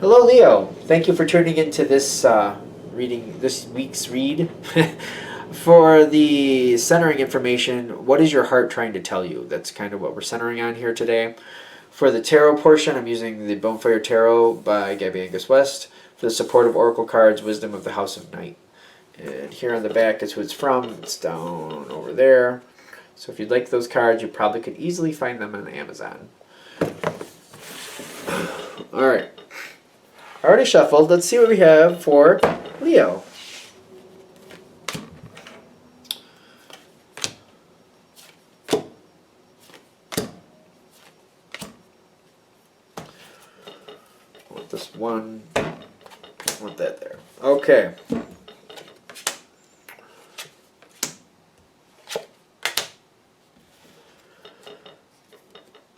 Hello, Leo. Thank you for tuning into this reading, this week's read. For the centering information, what is your heart trying to tell you? That's kind of what we're centering on here today. For the tarot portion, I'm using the Bonefire Tarot by Gabby Angus West. For the supportive oracle cards, Wisdom of the House of Night. And here on the back is who it's from. It's down over there. So if you'd like those cards, you probably could easily find them on Amazon. All right. Already shuffled. Let's see what we have for Leo. I want this one. I want that there. Okay.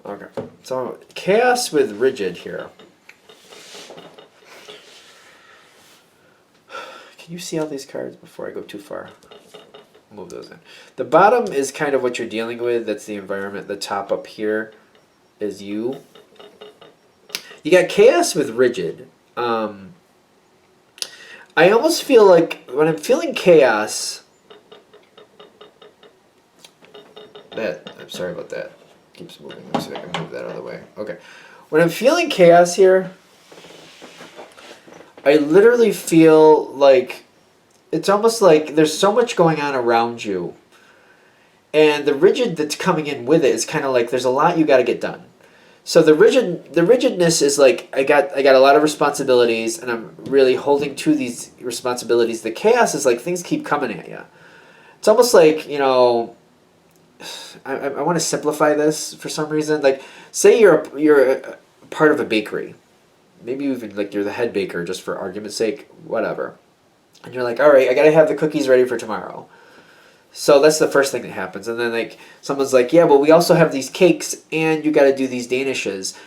Okay. So chaos with rigid here. Can you see all these cards before I go too far? Move those in. The bottom is kind of what you're dealing with. That's the environment. The top up here is you. You got chaos with rigid. I almost feel like when I'm feeling chaos... I'm sorry about that. Keeps moving. Let me see if I can move that out of the way. Okay. When I'm feeling chaos here... I literally feel like it's almost like there's so much going on around you, and the rigid that's coming in with it is kind of like there's a lot you got to get done. So the rigidness is like I got a lot of responsibilities, and I'm really holding to these responsibilities. The chaos is like things keep coming at you. It's almost like, you know, I want to simplify this for some reason. Like, say you're a part of a bakery. Maybe even like you're the head baker, just for argument's sake, whatever. And you're like, all right, I gotta have the cookies ready for tomorrow. So that's the first thing that happens. And then like someone's like, yeah, but we also have these cakes, and you gotta do these danishes.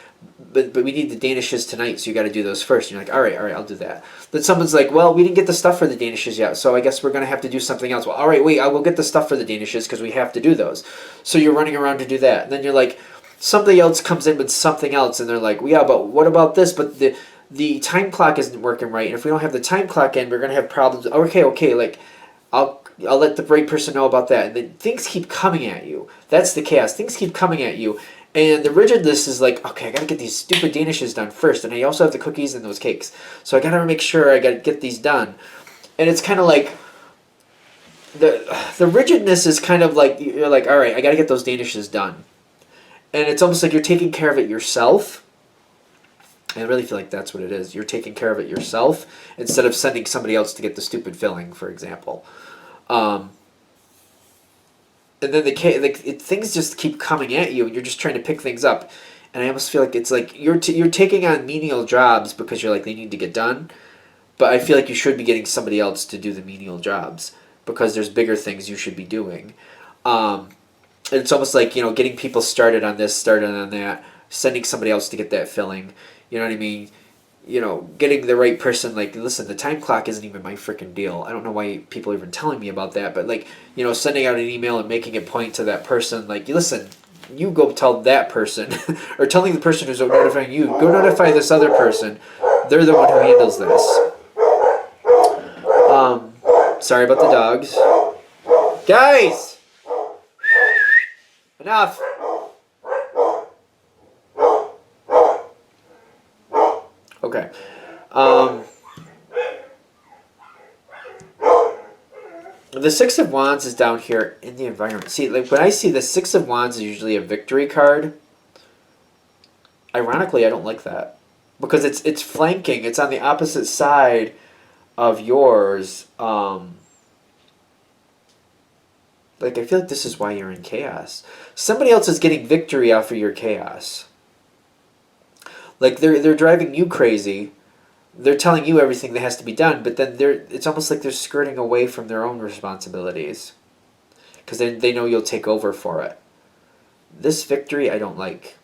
But we need the danishes tonight, so you gotta do those first. And you're like, all right, I'll do that. Then someone's like, well, we didn't get the stuff for the danishes yet, so I guess we're gonna have to do something else. Well, all right, wait, I will get the stuff for the danishes because we have to do those. So you're running around to do that. And then you're like, somebody else comes in with something else, and they're like, well, yeah, but what about this? But the time clock isn't working right, and if we don't have the time clock in, we're gonna have problems. Okay, like I'll let the right person know about that. And then things keep coming at you. That's the chaos. Things keep coming at you, and the rigidness is like, okay, I gotta get these stupid danishes done first, and I also have the cookies and those cakes, so I gotta make sure I gotta get these done. And it's kind of like the rigidness is kind of like you're like, all right, I gotta get those danishes done. And it's almost like you're taking care of it yourself. I really feel like that's what it is. You're taking care of it yourself instead of sending somebody else to get the stupid filling, for example. And then things just keep coming at you, and you're just trying to pick things up. And I almost feel like it's like you're taking on menial jobs because you're like, they need to get done. But I feel like you should be getting somebody else to do the menial jobs because there's bigger things you should be doing. It's almost like, you know, getting people started on this, started on that, sending somebody else to get that filling. You know what I mean? You know, getting the right person, like, listen, the time clock isn't even my freaking deal. I don't know why people are even telling me about that, but, like, you know, sending out an email and making it point to that person, like, listen, you go tell that person, or telling the person who's notifying you, go notify this other person. They're the one who handles this. Sorry about the dogs. Guys! Enough! Okay. The Six of Wands is down here in the environment. See, like when I see the Six of Wands is usually a victory card. Ironically, I don't like that because it's flanking. It's on the opposite side of yours. Like, I feel like this is why you're in chaos. Somebody else is getting victory off of your chaos. Like, they're driving you crazy. They're telling you everything that has to be done, but then it's almost like they're skirting away from their own responsibilities. Because they know you'll take over for it. This victory, I don't like.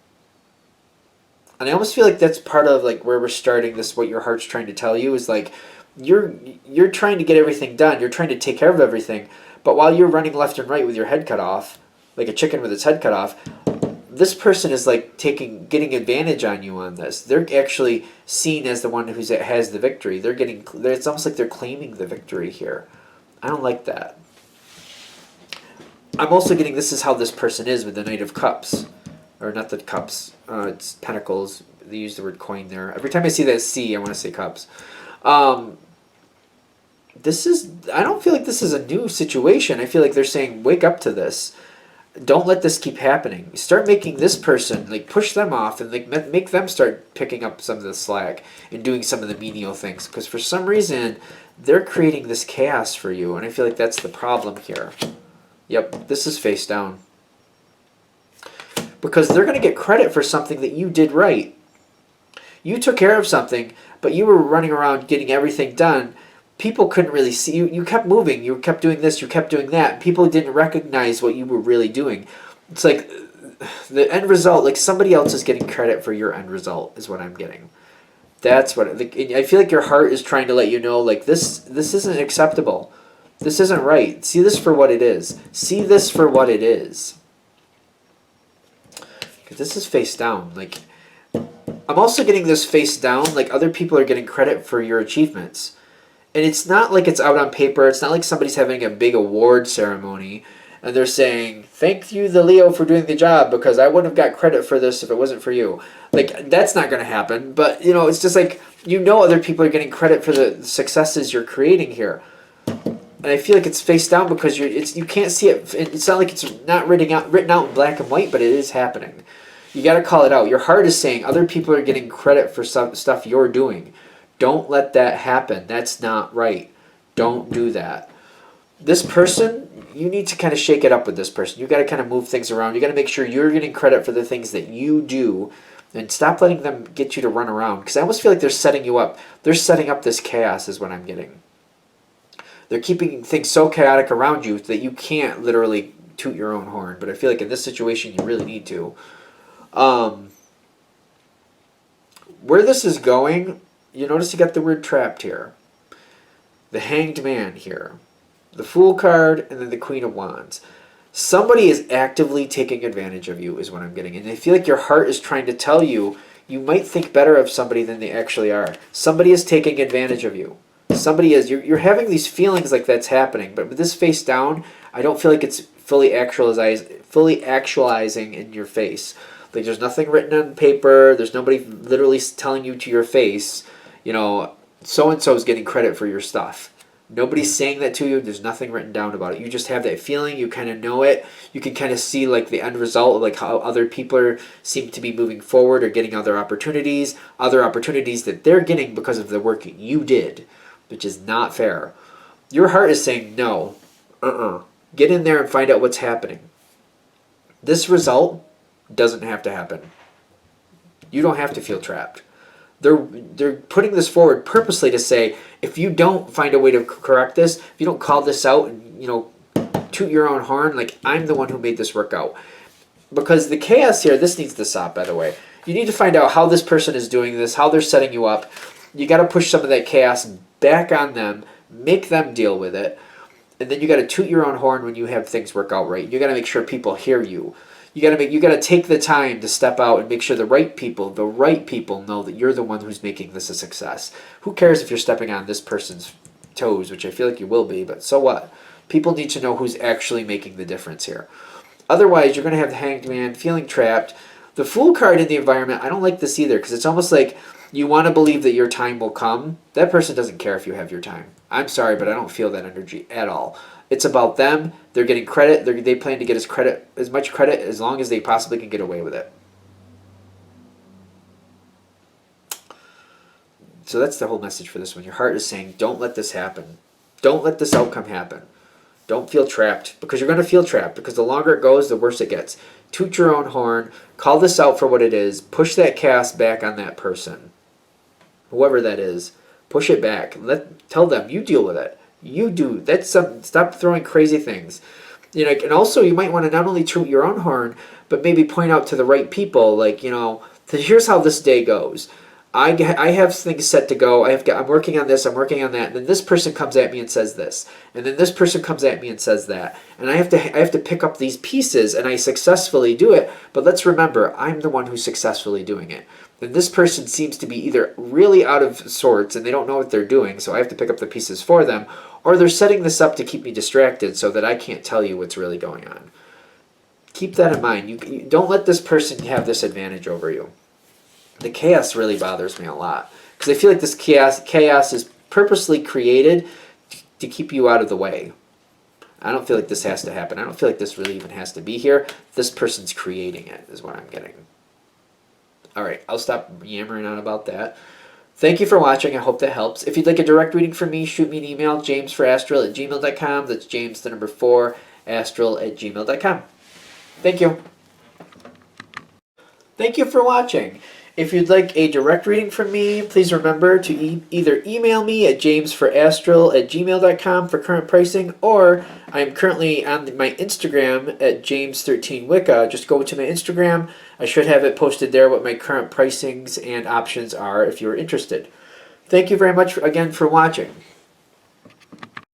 And I almost feel like that's part of, like, where we're starting this, what your heart's trying to tell you, is, like, you're trying to get everything done. You're trying to take care of everything. But while you're running left and right with your head cut off, like a chicken with its head cut off, this person is like getting advantage on you on this. They're actually seen as the one who has the victory. It's almost like they're claiming the victory here. I don't like that. I'm also getting this is how this person is with the Knight of Cups. Or not the cups, it's pentacles. They use the word coin there. Every time I see that C, I want to say cups. I don't feel like this is a new situation. I feel like they're saying, wake up to this. Don't let this keep happening. Start making this person, like push them off and like make them start picking up some of the slack and doing some of the menial things. Because for some reason, they're creating this chaos for you. And I feel like that's the problem here. Yep, this is face down. Because they're going to get credit for something that you did right. You took care of something, but you were running around getting everything done. People couldn't really see you. You kept moving. You kept doing this. You kept doing that. People didn't recognize what you were really doing. It's like the end result, like somebody else is getting credit for your end result is what I'm getting. That's what I feel like your heart is trying to let you know, like this isn't acceptable. This isn't right. See this for what it is. See this for what it is. Because this is face down. Like, I'm also getting this face down, like other people are getting credit for your achievements. And it's not like it's out on paper. It's not like somebody's having a big award ceremony and they're saying, thank you, the Leo, for doing the job because I wouldn't have got credit for this if it wasn't for you. Like, that's not going to happen. But, you know, it's just like, you know, other people are getting credit for the successes you're creating here. And I feel like it's face down because you can't see it. It's not like it's not written out in black and white, but it is happening. You got to call it out. Your heart is saying other people are getting credit for some stuff you're doing. Don't let that happen. That's not right. Don't do that. This person, you need to kind of shake it up with this person. You got to kind of move things around. You got to make sure you're getting credit for the things that you do and stop letting them get you to run around. Because I almost feel like they're setting you up. They're setting up this chaos is what I'm getting. They're keeping things so chaotic around you that you can't literally toot your own horn. But I feel like in this situation, you really need to. Where this is going, you notice you got the word trapped here. The Hanged Man here. The Fool card, and then the Queen of Wands. Somebody is actively taking advantage of you is what I'm getting. And I feel like your heart is trying to tell you, you might think better of somebody than they actually are. Somebody is taking advantage of you. Somebody is. You're having these feelings like that's happening. But with this face down, I don't feel like it's fully actualizing in your face. Like there's nothing written on paper. There's nobody literally telling you to your face, you know, so-and-so is getting credit for your stuff. Nobody's saying that to you. There's nothing written down about it. You just have that feeling. You kind of know it. You can kind of see like the end result, like how other people seem to be moving forward or getting other opportunities that they're getting because of the work you did, which is not fair. Your heart is saying, no, get in there and find out what's happening. This result doesn't have to happen. You don't have to feel trapped. They're putting this forward purposely to say, if you don't find a way to correct this, if you don't call this out and, you know, toot your own horn, like, I'm the one who made this work out. Because the chaos here, this needs to stop, by the way. You need to find out how this person is doing this, how they're setting you up. You got to push some of that chaos back on them, make them deal with it, and then you got to toot your own horn when you have things work out right. You got to make sure people hear you. You got to take the time to step out and make sure the right people know that you're the one who's making this a success. Who cares if you're stepping on this person's toes, which I feel like you will be, but so what? People need to know who's actually making the difference here. Otherwise, you're going to have the Hanged Man feeling trapped. The Fool card in the environment, I don't like this either because it's almost like you want to believe that your time will come. That person doesn't care if you have your time. I'm sorry, but I don't feel that energy at all. It's about them. They're getting credit. They plan to get as much credit as long as they possibly can get away with it. So that's the whole message for this one. Your heart is saying, don't let this happen. Don't let this outcome happen. Don't feel trapped, because you're going to feel trapped, because the longer it goes, the worse it gets. Toot your own horn. Call this out for what it is. Push that chaos back on that person. Whoever that is. Push it back. Tell them, you deal with it. You do. Stop throwing crazy things. You know, and also you might want to not only toot your own horn, but maybe point out to the right people, like, you know, here's how this day goes. I have things set to go. I'm working on this. I'm working on that. And then this person comes at me and says this, and then this person comes at me and says that. And I have to pick up these pieces, and I successfully do it. But let's remember, I'm the one who's successfully doing it. And this person seems to be either really out of sorts and they don't know what they're doing, so I have to pick up the pieces for them, or they're setting this up to keep me distracted so that I can't tell you what's really going on. Keep that in mind. You don't let this person have this advantage over you. The chaos really bothers me a lot because I feel like this chaos is purposely created to keep you out of the way. I don't feel like this has to happen. I don't feel like this really even has to be here. This person's creating it is what I'm getting. All right, I'll stop yammering on about that. Thank you for watching. I hope that helps. If you'd like a direct reading from me, shoot me an email, jamesforastral@gmail.com. That's James, the number 4, astral@gmail.com. Thank you. Thank you for watching. If you'd like a direct reading from me, please remember to either email me at jamesforastral@gmail.com for current pricing, or I'm currently on my Instagram at James13Wicca. Just go to my Instagram. I should have it posted there what my current pricings and options are if you're interested. Thank you very much again for watching.